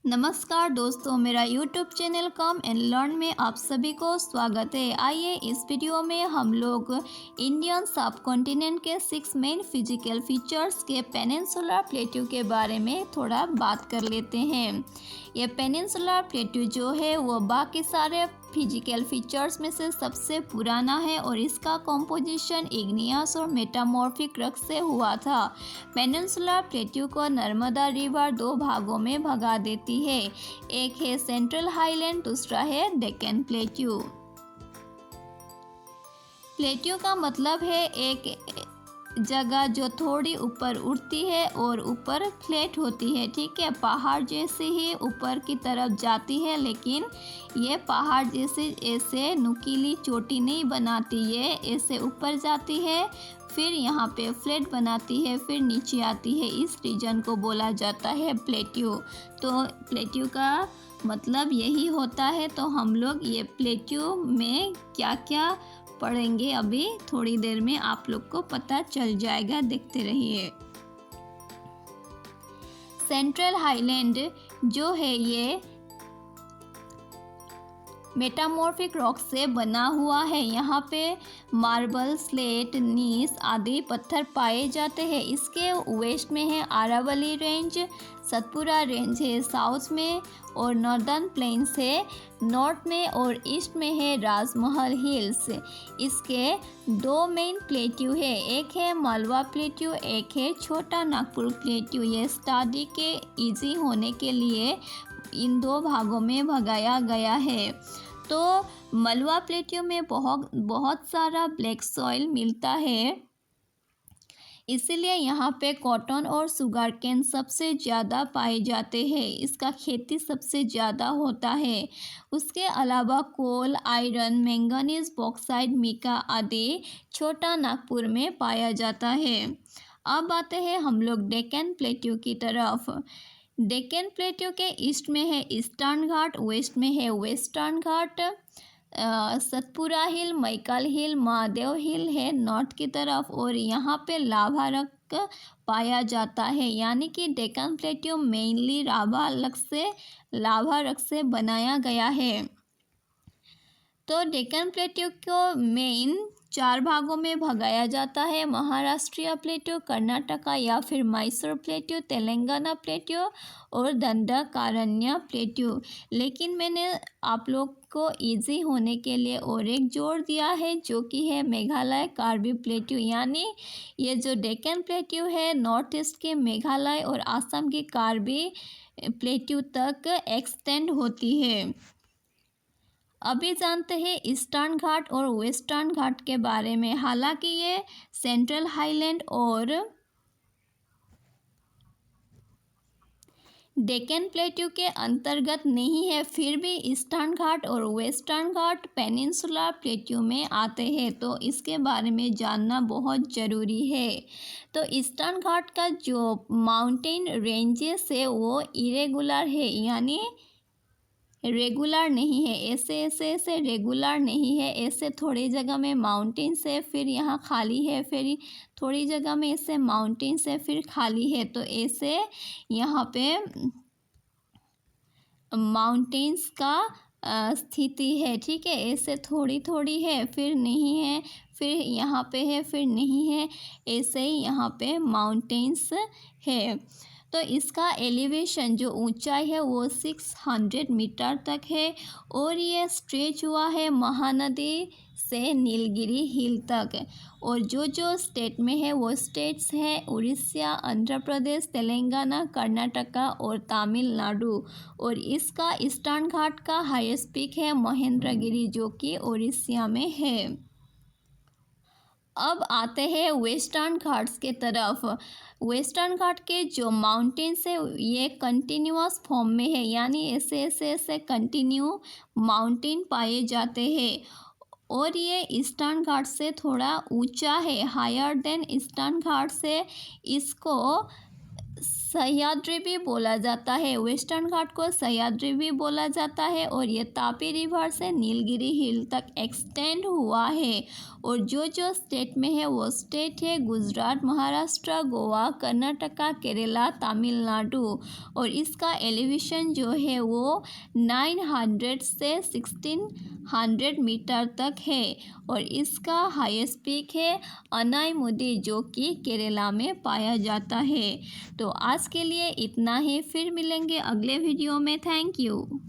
नमस्कार दोस्तों, मेरा YouTube channel come and learn में आप सभी को स्वागत है। आइए इस वीडियो में हम लोग इंडियन सब कॉन्टिनेंट के 6 मेन फिजिकल फीचर्स के पेनिनसुलर प्लेट्यू के बारे में थोड़ा बात कर लेते हैं। ये पेनिनसुलर प्लेट्यू जो है वो बाकी सारे फिजिकल फीचर्स में से सबसे पुराना है और इसका कॉम्पोजिशन इग्नियस और मेटामॉर्फिक रॉक से हुआ था। पेनिनसुलर प्लेट्यू को नर्मदा रिवर 2 भागों में भगा देती है। एक है सेंट्रल हाईलैंड, दूसरा है डेक्कन प्लेट्यू। प्लेट्यू का मतलब है एक जगह जो थोड़ी ऊपर उठती है और ऊपर फ्लैट होती है। ठीक है, पहाड़ जैसे ही ऊपर की तरफ जाती है, लेकिन ये पहाड़ जैसे ऐसे नुकीली चोटी नहीं बनाती, ये ऐसे ऊपर जाती है, फिर यहाँ पे फ्लैट बनाती है, फिर नीचे आती है। इस रीजन को बोला जाता है प्लेट्यू। तो प्लेट्यू का मतलब यही होता है। तो हम लोग ये प्लेट्यू में क्या क्या पढ़ेंगे अभी थोड़ी देर में आप लोग को पता चल जाएगा, देखते रहिए। सेंट्रल हाईलैंड जो है ये मेटामॉर्फिक रॉक से बना हुआ है। यहाँ पे मार्बल, स्लेट, नीस आदि पत्थर पाए जाते हैं। इसके वेस्ट में है अरावली रेंज, सतपुरा रेंज है साउथ में, और नॉर्दर्न प्लेन्स है नॉर्थ में, और ईस्ट में है राजमहल हिल्स। इसके 2 मेन प्लेट्यू है, एक है मालवा प्लेट्यू, एक है छोटा नागपुर प्लेट्यू। ये स्टडी के इजी होने के लिए इन 2 भागों में भगाया गया है। तो मालवा प्लेट्यू में बहुत सारा ब्लैक सॉइल मिलता है, इसीलिए यहाँ पे कॉटन और शुगर केन सबसे ज़्यादा पाए जाते हैं। इसका खेती सबसे ज़्यादा होता है। उसके अलावा कोल, आयरन, मैंगनीज, बॉक्साइट, मिका आदि छोटा नागपुर में पाया जाता है। अब आते हैं हम लोग डेक्कन प्लेट्यू की तरफ। डेक्कन प्लेट्यू के ईस्ट में है ईस्टर्न घाट, वेस्ट में है वेस्टर्न घाट। सतपुरा हिल, मैकल हिल, महादेव हिल है नॉर्थ की तरफ, और यहाँ पे लावा रॉक पाया जाता है। यानी कि डेक्कन प्लेट्यू मेनली लावा रॉक से बनाया गया है। तो डेक्कन प्लेट्यू को मेन 4 भागों में भगाया जाता है, महाराष्ट्रीय प्लेट्यू, कर्नाटका या फिर मैसूर प्लेट्यू, तेलंगाना प्लेट्यू और दंडकारण्य प्लेट्यू। लेकिन मैंने आप लोग को इजी होने के लिए और एक जोड़ दिया है, जो कि है मेघालय कार्बी प्लेट्यू। यानी ये जो डेक्कन प्लेट्यू है नॉर्थ ईस्ट के मेघालय और असम की कार्बी प्लेट्यू तक एक्सटेंड होती है। अभी जानते हैं ईस्टर्न घाट और वेस्टर्न घाट के बारे में। हालांकि ये सेंट्रल हाईलैंड और डेक्कन प्लेट्यू के अंतर्गत नहीं है, फिर भी ईस्टर्न घाट और वेस्टर्न घाट पेनिनसुलर प्लेट्यू में आते हैं। तो इसके बारे में जानना बहुत ज़रूरी है। तो ईस्टर्न घाट का जो माउंटेन रेंजेस है वो इरेगुलर है, यानी रेगुलर नहीं है। ऐसे रेगुलर नहीं है। ऐसे थोड़ी जगह में माउंटेन्स है, फिर यहाँ खाली है, फिर थोड़ी जगह में ऐसे माउंटेन्स है, फिर खाली है। तो ऐसे यहाँ पे माउंटेन्स का स्थिति है। ठीक है, ऐसे थोड़ी थोड़ी है, फिर नहीं है, फिर यहाँ पे है, फिर नहीं है, ऐसे ही यहाँ पे माउंटेन्स है। तो इसका एलिवेशन जो ऊंचाई है वो 600 मीटर तक है, और ये स्ट्रेच हुआ है महानदी से नीलगिरी हिल तक। और जो स्टेट में है वो स्टेट्स हैं उड़ीसा, आंध्र प्रदेश, तेलंगाना, कर्नाटका और तमिलनाडु। और इसका ईस्टर्न घाट का हाईएस्ट पीक है महेंद्रगिरी, जो कि उड़ीसा में है। अब आते हैं वेस्टर्न घाट्स के तरफ। वेस्टर्न घाट के जो माउंटेन्स है ये कंटिन्यूअस फॉर्म में है, यानी ऐसे कंटिन्यू माउंटेन पाए जाते हैं। और ये ईस्टर्न घाट से थोड़ा ऊंचा है, हायर देन ईस्टर्न घाट से। इसको सह्याद्री भी बोला जाता है। वेस्टर्न घाट को सह्याद्री भी बोला जाता है और ये तापी रिवर से नीलगिरी हिल तक एक्सटेंड हुआ है। और जो जो स्टेट में है वो स्टेट है गुजरात, महाराष्ट्र, गोवा, कर्नाटका, केरला, तमिलनाडु। और इसका एलिवेशन जो है वो 900 से 1600 मीटर तक है। और इसका हाईएस्ट पीक है अनाईमुदी, जो कि केरला में पाया जाता है। तो आज के लिए इतना ही, फिर मिलेंगे अगले वीडियो में। Thank you.